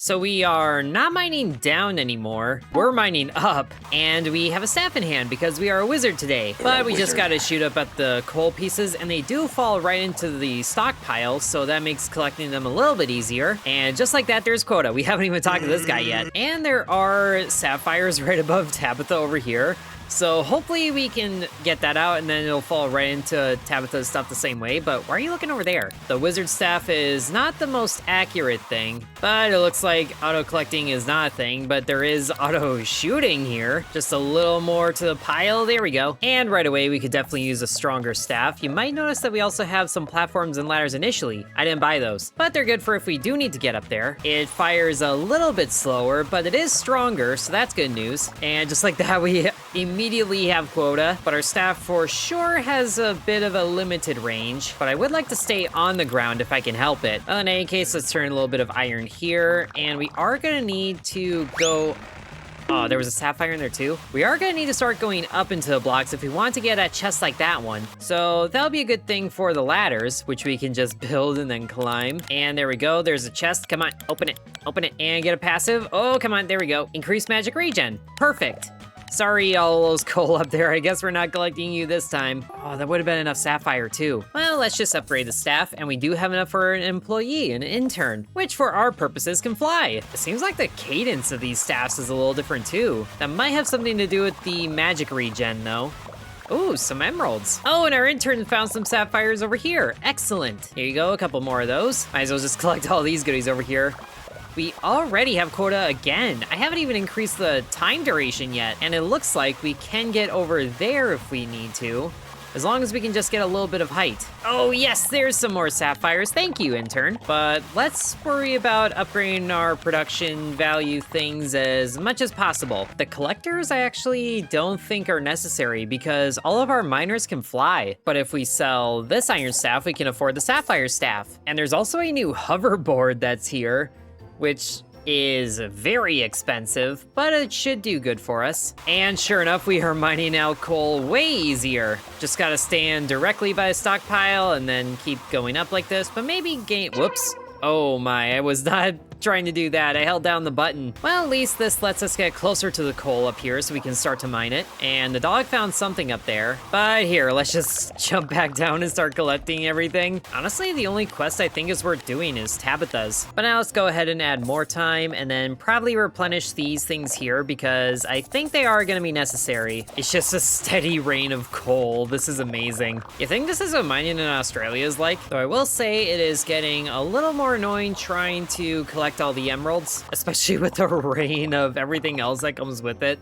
So we are not mining down anymore, we're mining up, and we have a staff in hand because we are a wizard today. But we just gotta shoot up at the coal pieces, and they do fall right into the stockpile, so that makes collecting them a little bit easier. And just like that, there's Quota. We haven't even talked to this guy yet. And there are sapphires right above Tabitha over here. So hopefully we can get that out and then it'll fall right into Tabitha's stuff the same way, but why are you looking over there? The wizard staff is not the most accurate thing, but it looks like auto collecting is not a thing, but there is auto shooting here. Just a little more to the pile, there we go. And right away we could definitely use a stronger staff. You might notice that we also have some platforms and ladders initially. I didn't buy those, but they're good for if we do need to get up there. It fires a little bit slower, but it is stronger, so that's good news. And just like that, we immediately have Quota, but our staff for sure has a bit of a limited range, but I would like to stay on the ground if I can help it. Well, in any case, let's turn a little bit of iron here, and we are gonna need to go... Oh, there was a sapphire in there too. We are gonna need to start going up into the blocks if we want to get a chest like that one. So that'll be a good thing for the ladders, which we can just build and then climb. And there we go, there's a chest. Come on, open it, and get a passive. Oh, come on, there we go. Increased magic regen, perfect. Sorry, all those coal up there. I guess we're not collecting you this time. Oh, that would have been enough sapphire too. Well, let's just upgrade the staff, and we do have enough for an employee, an intern, which for our purposes can fly. It seems like the cadence of these staffs is a little different too. That might have something to do with the magic regen though. Ooh, some emeralds. Oh, and our intern found some sapphires over here. Excellent. Here you go, a couple more of those. Might as well just collect all these goodies over here. We already have Quota again. I haven't even increased the time duration yet, and it looks like we can get over there if we need to, as long as we can just get a little bit of height. Oh yes, there's some more sapphires. Thank you, intern. But let's worry about upgrading our production value things as much as possible. The collectors I actually don't think are necessary because all of our miners can fly. But if we sell this iron staff, we can afford the sapphire staff. And there's also a new hoverboard that's here, which is very expensive, but it should do good for us. And sure enough, we are mining out coal way easier. Just gotta stand directly by a stockpile and then keep going up like this, but maybe gain, whoops. Oh my, I was not trying to do that. I held down the button. Well, at least this lets us get closer to the coal up here so we can start to mine it. And the dog found something up there. But here, let's just jump back down and start collecting everything. Honestly, the only quest I think is worth doing is Tabitha's. But now let's go ahead and add more time and then probably replenish these things here because I think they are gonna be necessary. It's just a steady rain of coal. This is amazing. You think this is what mining in Australia is like? Though I will say it is getting a little more annoying trying to collect all the emeralds, especially with the rain of everything else that comes with it.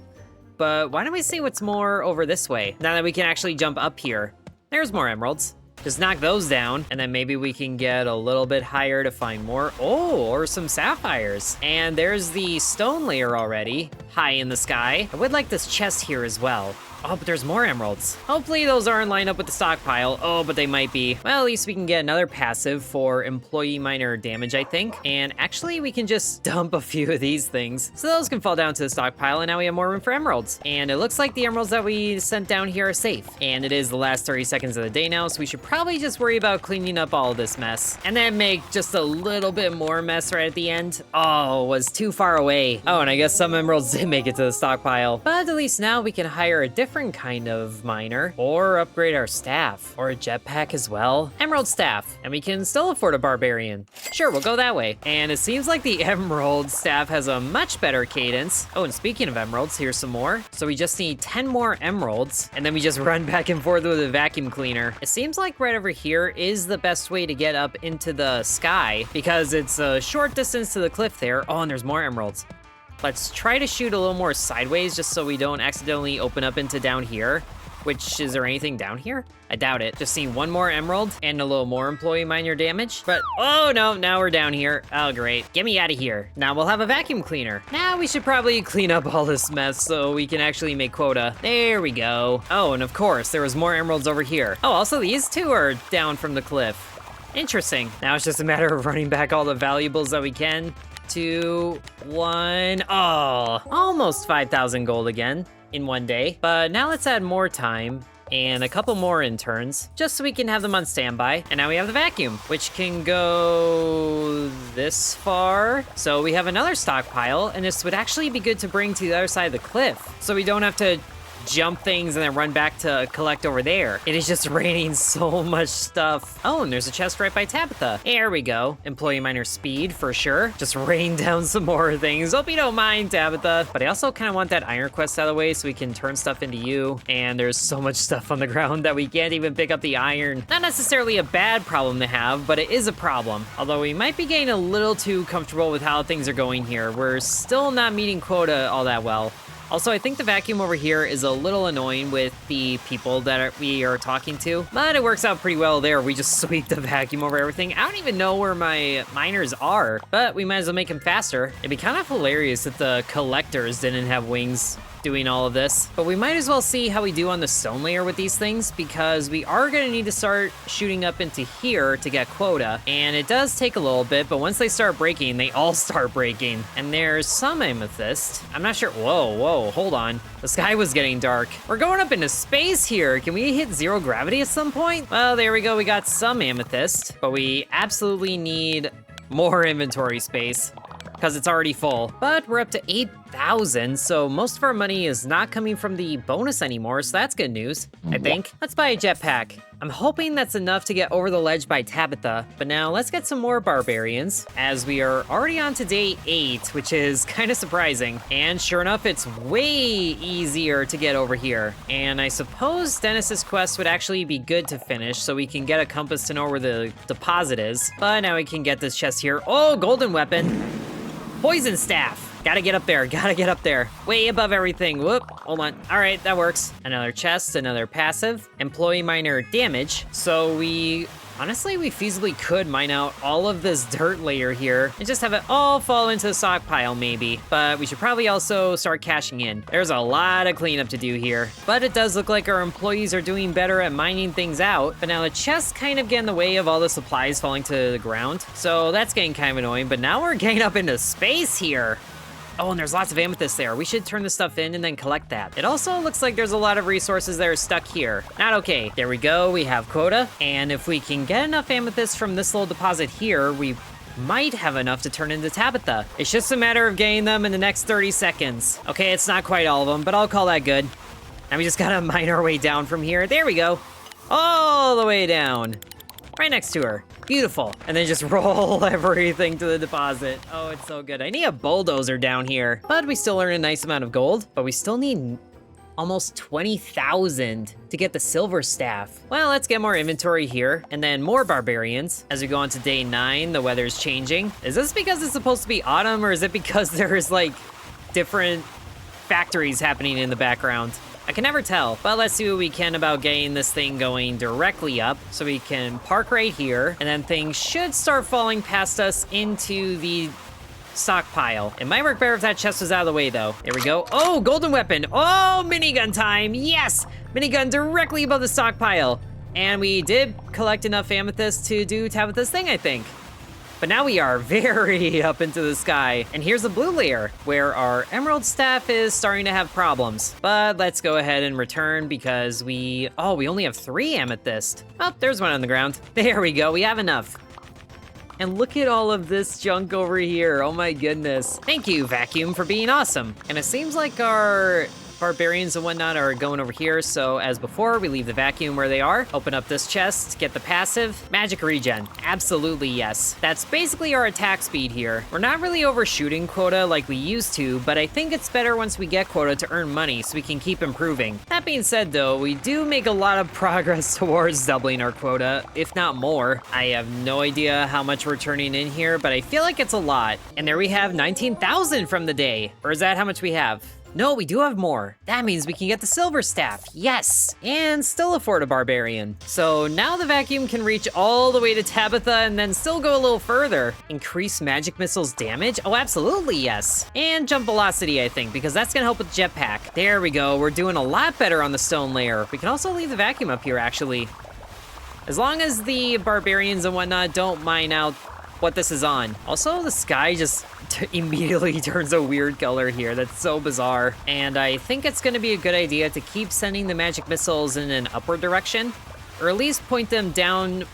But why don't we see what's more over this way, now that we can actually jump up here. There's more emeralds. Just knock those down, and then maybe we can get a little bit higher to find more. Oh, or some sapphires. And there's the stone layer already, high in the sky. I would like this chest here as well. Oh, but there's more emeralds. Hopefully those aren't lined up with the stockpile. Oh, but they might be. Well, at least we can get another passive for employee miner damage, I think. And actually, we can just dump a few of these things. So those can fall down to the stockpile, and now we have more room for emeralds. And it looks like the emeralds that we sent down here are safe. And it is the last 30 seconds of the day now, so we should probably just worry about cleaning up all of this mess. And then make just a little bit more mess right at the end. Oh, it was too far away. Oh, and I guess some emeralds did make it to the stockpile. But at least now we can hire a different kind of miner, or upgrade our staff, or a jetpack as well. Emerald staff, and we can still afford a barbarian. Sure, we'll go that way. And it seems like the emerald staff has a much better cadence. Oh, and speaking of emeralds, here's some more. So we just need 10 more emeralds, and then we just run back and forth with a vacuum cleaner. It seems like right over here is the best way to get up into the sky, because it's a short distance to the cliff there. Oh, and there's more emeralds. Let's try to shoot a little more sideways just so we don't accidentally open up into down here. Which, is there anything down here? I doubt it. Just see one more emerald and a little more employee miner damage. But, oh no, now we're down here. Oh great, get me out of here. Now we'll have a vacuum cleaner. Now we should probably clean up all this mess so we can actually make Quota. There we go. Oh, and of course, there was more emeralds over here. Oh, also these two are down from the cliff. Interesting. Now it's just a matter of running back all the valuables that we can. 2, 1, oh, almost 5,000 gold again in one day. But now let's add more time and a couple more interns, just so we can have them on standby. And now we have the vacuum, which can go this far. So we have another stockpile, and this would actually be good to bring to the other side of the cliff, so we don't have to jump things and then run back to collect over there. It is just raining so much stuff. Oh, and there's a chest right by Tabitha. There we go. Employee miner speed for sure. Just rain down some more things. Hope you don't mind, Tabitha. But I also kind of want that iron quest out of the way so we can turn stuff into you. And there's so much stuff on the ground that we can't even pick up the iron. Not necessarily a bad problem to have, but it is a problem. Although we might be getting a little too comfortable with how things are going here. We're still not meeting quota all that well. Also, I think the vacuum over here is a little annoying with the people that we are talking to, but it works out pretty well there. We just sweep the vacuum over everything. I don't even know where my miners are, but we might as well make them faster. It'd be kind of hilarious if the collectors didn't have wings doing all of this, but we might as well see how we do on the stone layer with these things, because we are going to need to start shooting up into here to get quota, and it does take a little bit, but once they start breaking, they all start breaking. And there's some amethyst. I'm not sure. Whoa, hold on. The sky was getting dark. We're going up into space here. Can we hit zero gravity at some point? Well, there we go. We got some amethyst, but we absolutely need more inventory space because it's already full. But we're up to 8,000, so most of our money is not coming from the bonus anymore, so that's good news, I think. Let's buy a jetpack. I'm hoping that's enough to get over the ledge by Tabitha, but now let's get some more barbarians, as we are already on to day 8, which is kind of surprising. And sure enough, it's way easier to get over here. And I suppose Dennis's quest would actually be good to finish, so we can get a compass to know where the deposit is. But now we can get this chest here. Oh, golden weapon. Poison staff. Gotta get up there. Way above everything. Whoop, hold on. All right, that works. Another chest, another passive. Employee miner damage. So we feasibly could mine out all of this dirt layer here and just have it all fall into the stockpile maybe. But we should probably also start cashing in. There's a lot of cleanup to do here. But it does look like our employees are doing better at mining things out. But now the chests kind of get in the way of all the supplies falling to the ground. So that's getting kind of annoying. But now we're getting up into space here. Oh, and there's lots of amethyst there. We should turn the stuff in and then collect that. It also looks like there's a lot of resources that are stuck here. Not okay. There we go. We have quota. And if we can get enough amethyst from this little deposit here, we might have enough to turn into Tabitha. It's just a matter of getting them in the next 30 seconds. Okay, it's not quite all of them, but I'll call that good. Now we just gotta mine our way down from here. There we go. All the way down. Right next to her. Beautiful. And then just roll everything to the deposit. Oh, it's so good. I need a bulldozer down here. But we still earn a nice amount of gold. But we still need almost 20,000 to get the silver staff. Well, let's get more inventory here. And then more barbarians. As we go on to day 9, the weather's changing. Is this because it's supposed to be autumn, or is it because there's like different factories happening in the background? I can never tell, but let's see what we can about getting this thing going directly up. So we can park right here, and then things should start falling past us into the stockpile. It might work better if that chest was out of the way though. There we go. Oh, golden weapon. Oh, minigun time. Yes, minigun directly above the stockpile. And we did collect enough amethyst to do Tabitha's thing, I think. But now we are very up into the sky. And here's the blue layer, where our emerald staff is starting to have problems. But let's go ahead and return because we only have 3 amethyst. Oh, there's one on the ground. There we go, we have enough. And look at all of this junk over here. Oh my goodness. Thank you, vacuum, for being awesome. And it seems like our barbarians and whatnot are going over here, so as before, we leave the vacuum where they are, open up this chest, get the passive, magic regen. Absolutely yes. That's basically our attack speed here. We're not really overshooting quota like we used to, but I think it's better once we get quota to earn money so we can keep improving. That being said though, we do make a lot of progress towards doubling our quota, if not more. I have no idea how much we're turning in here, but I feel like it's a lot. And there we have 19,000 from the day. Or is that how much we have? No, we do have more. That means we can get the silver staff, yes, and still afford a barbarian. So now the vacuum can reach all the way to Tabitha and then still go a little further. Increase magic missiles damage? Oh, absolutely, yes. And jump velocity, I think, because that's gonna help with jetpack. There we go, we're doing a lot better on the stone layer. We can also leave the vacuum up here, actually. As long as the barbarians and whatnot don't mine out what this is on. Also, the sky just immediately turns a weird color here. That's so bizarre. And I think it's gonna be a good idea to keep sending the magic missiles in an upward direction, or at least point them downward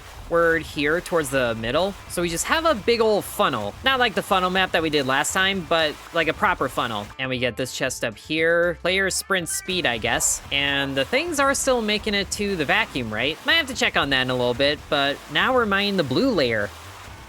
here towards the middle. So we just have a big old funnel. Not like the funnel map that we did last time, but like a proper funnel. And we get this chest up here. Player sprint speed, I guess. And the things are still making it to the vacuum, right? Might have to check on that in a little bit, but now we're mining the blue layer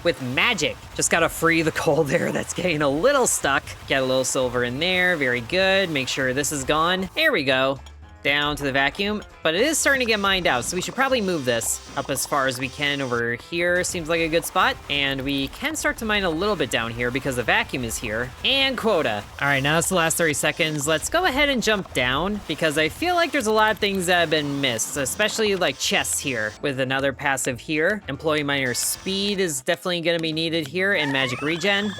with magic. Just gotta free the coal there that's getting a little stuck. Get a little silver in there, very good. Make sure this is gone. There we go. Down to the vacuum, but it is starting to get mined out, so we should probably move this up as far as we can over here. Seems like a good spot, and we can start to mine a little bit down here because the vacuum is here. And quota. All right, now it's the last 30 seconds. Let's go ahead and jump down because I feel like there's a lot of things that have been missed, especially like chests here with another passive here. Employee miner speed is definitely gonna be needed here, and magic regen.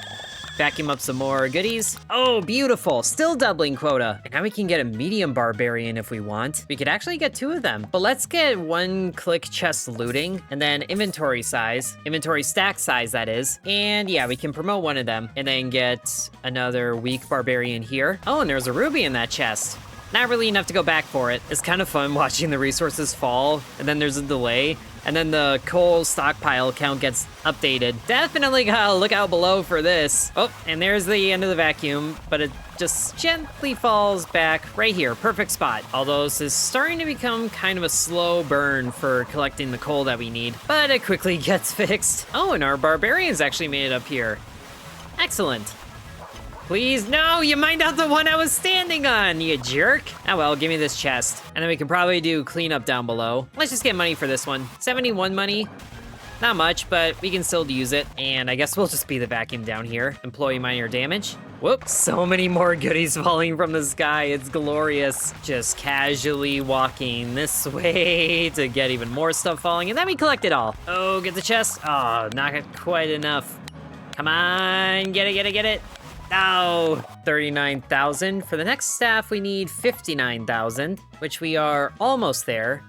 Vacuum up some more goodies. Oh, beautiful, still doubling quota. And now we can get a medium barbarian if we want. We could actually get 2 of them, but let's get 1-click chest looting and then inventory size, inventory stack size that is. And yeah, we can promote 1 of them and then get another weak barbarian here. Oh, and there's a ruby in that chest. Not really enough to go back for it. It's kind of fun watching the resources fall, and then there's a delay, and then the coal stockpile count gets updated. Definitely gotta look out below for this. Oh, and there's the end of the vacuum, but it just gently falls back right here, perfect spot. Although this is starting to become kind of a slow burn for collecting the coal that we need, but it quickly gets fixed. Oh, and our barbarians actually made it up here. Excellent. Please, no, you mined out the one I was standing on, you jerk. Oh well, give me this chest. And then we can probably do cleanup down below. Let's just get money for this one. 71 money. Not much, but we can still use it. And I guess we'll just be the vacuum down here. Employee minor damage. Whoops, so many more goodies falling from the sky. It's glorious. Just casually walking this way to get even more stuff falling. And then we collect it all. Oh, get the chest. Oh, not quite enough. Come on, get it, get it, get it. Oh, 39,000. For the next staff, we need 59,000, which we are almost there.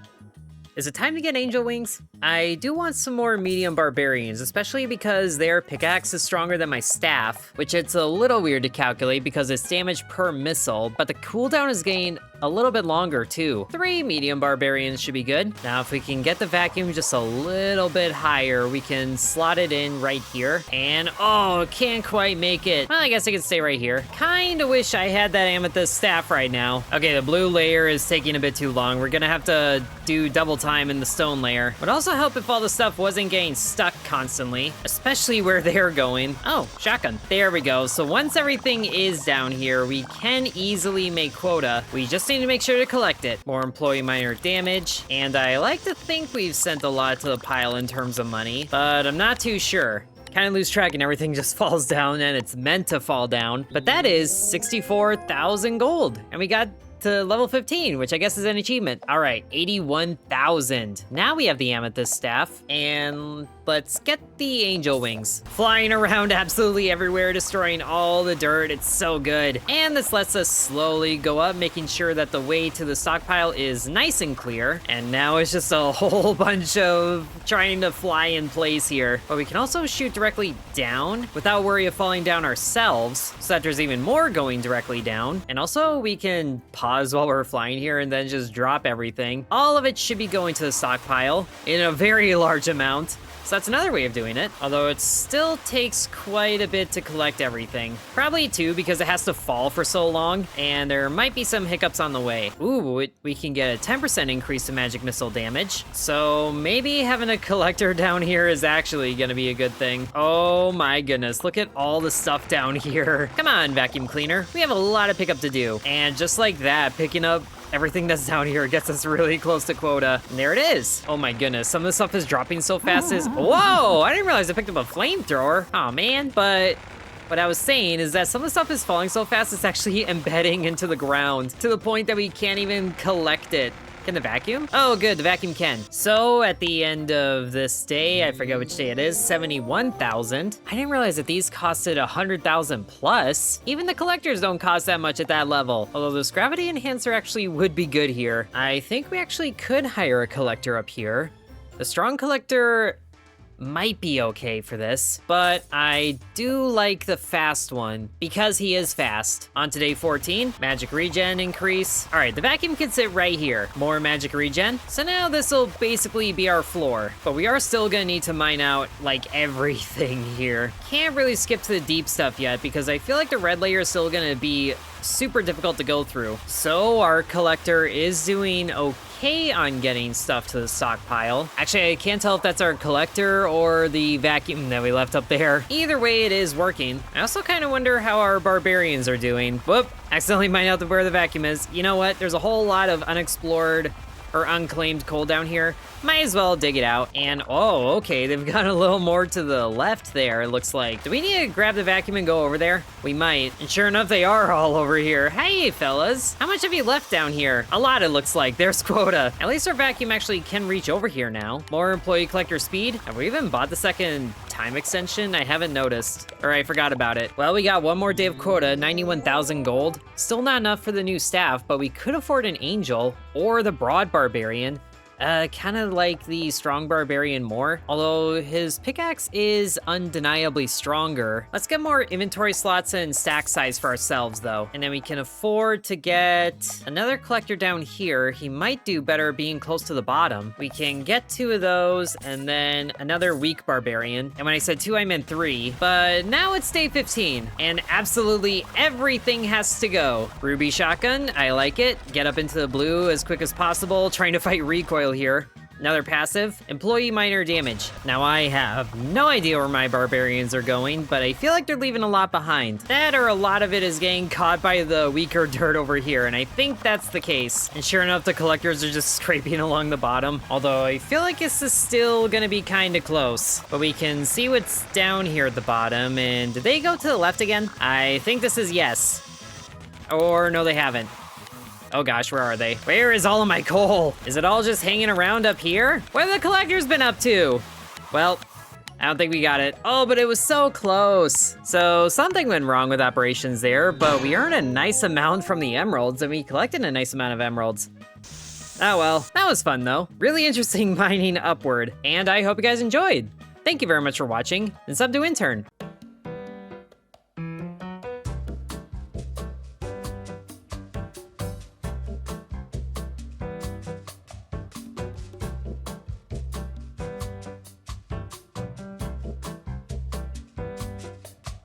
Is it time to get angel wings? I do want some more medium barbarians, especially because their pickaxe is stronger than my staff, which it's a little weird to calculate because it's damage per missile, but the cooldown is getting a little bit longer too. 3 medium barbarians should be good. Now, if we can get the vacuum just a little bit higher, we can slot it in right here. And oh, can't quite make it. Well, I guess I could stay right here. Kinda wish I had that amethyst staff right now. Okay, the blue layer is taking a bit too long. We're gonna have to do double time in the stone layer. Would also help if all the stuff wasn't getting stuck constantly, especially where they're going. Oh, shotgun. There we go. So once everything is down here, we can easily make quota. We just need to make sure to collect it. More employee minor damage, and I like to think we've sent a lot to the pile in terms of money, but I'm not too sure. Kind of lose track and everything just falls down, and it's meant to fall down. But that is 64,000 gold, and we got to level 15, which I guess is an achievement. All right, 81,000. Now we have the amethyst staff, and let's get the angel wings. Flying around absolutely everywhere, destroying all the dirt. It's so good. And this lets us slowly go up, making sure that the way to the stockpile is nice and clear. And now it's just a whole bunch of trying to fly in place here. But we can also shoot directly down without worry of falling down ourselves, so that there's even more going directly down. And also we can pause while we're flying here and then just drop everything. All of it should be going to the stockpile in a very large amount. So that's another way of doing it, although it still takes quite a bit to collect everything. Probably 2 because it has to fall for so long, and there might be some hiccups on the way. Ooh, we can get a 10% increase in magic missile damage, so maybe having a collector down here is actually gonna be a good thing. Oh my goodness, look at all the stuff down here. Come on, vacuum cleaner. We have a lot of pickup to do, and just like that, picking up everything that's down here gets us really close to quota. And there it is. Oh my goodness, some of the stuff is dropping so fast. Whoa, I didn't realize I picked up a flamethrower. Oh man, but what I was saying is that some of the stuff is falling so fast it's actually embedding into the ground to the point that we can't even collect it. Can the vacuum? Oh, good, the vacuum can. So at the end of this day, I forget which day it is, 71,000. I didn't realize that these costed 100,000 plus. Even the collectors don't cost that much at that level. Although this gravity enhancer actually would be good here. I think we actually could hire a collector up here. The strong collector might be okay for this, but I do like the fast one because he is fast. On to day 14, magic regen increase. All right, the vacuum can sit right here. More magic regen. So now this will basically be our floor, but we are still gonna need to mine out like everything here. Can't really skip to the deep stuff yet because I feel like the red layer is still gonna be super difficult to go through. So our collector is doing okay on getting stuff to the stockpile. Actually, I can't tell if that's our collector or the vacuum that we left up there. Either way, it is working. I also kind of wonder how our barbarians are doing. Whoop, accidentally mined out where the vacuum is. You know what? There's a whole lot of unexplored or unclaimed coal down here. Might as well dig it out. And oh, okay, they've got a little more to the left there, it looks like. Do we need to grab the vacuum and go over there? We might. And sure enough, they are all over here. Hey, fellas. How much have you left down here? A lot, it looks like. There's quota. At least our vacuum actually can reach over here now. More employee collector speed. Have we even bought the second time extension? I haven't noticed. Or I forgot about it. Well, we got one more day of quota, 91,000 gold. Still not enough for the new staff, but we could afford an angel or the broad barbarian. Kind of like the strong barbarian more, although his pickaxe is undeniably stronger. Let's get more inventory slots and stack size for ourselves though. And then we can afford to get another collector down here. He might do better being close to the bottom. We can get 2 of those and then another weak barbarian. And when I said 2, I meant 3, but now it's day 15 and absolutely everything has to go. Ruby shotgun, I like it. Get up into the blue as quick as possible, trying to fight recoil here. Another passive, employee minor damage. Now I have no idea where my barbarians are going, but I feel like they're leaving a lot behind. That or a lot of it is getting caught by the weaker dirt over here, and I think that's the case. And sure enough, the collectors are just scraping along the bottom, although I feel like this is still gonna be kinda close. But we can see what's down here at the bottom, and did they go to the left again? I think this is yes. Or no, they haven't. Oh gosh, where are they? Where is all of my coal? Is it all just hanging around up here? What have the collectors been up to? Well, I don't think we got it. Oh, but it was so close. So something went wrong with operations there, but we earned a nice amount from the emeralds and we collected a nice amount of emeralds. Oh well, that was fun though. Really interesting mining upward. And I hope you guys enjoyed. Thank you very much for watching and sub to Intern.